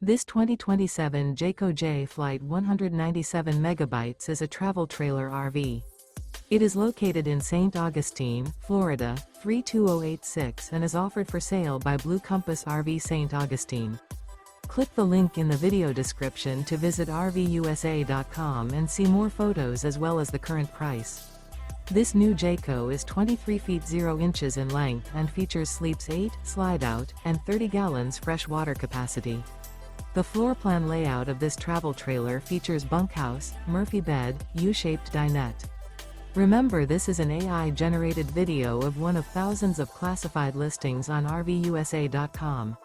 This 2027 Jayco Jay Flight 197 megabytes is a travel trailer RV. It is located in St. Augustine, Florida, 32086 and is offered for sale by Blue Compass RV St. Augustine. Click the link in the video description to visit RVUSA.com and see more photos as well as the current price. This new Jayco is 23 feet 0 inches in length and features sleeps 8, Slideout, and 30 gallons fresh water capacity. The floor plan layout of this travel trailer features bunkhouse, Murphy bed, U-shaped dinette. Remember, this is an AI-generated video of one of thousands of classified listings on RVUSA.com.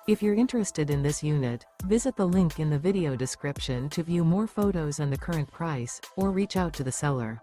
If you're interested in this unit, visit the link in the video description to view more photos and the current price, or reach out to the seller.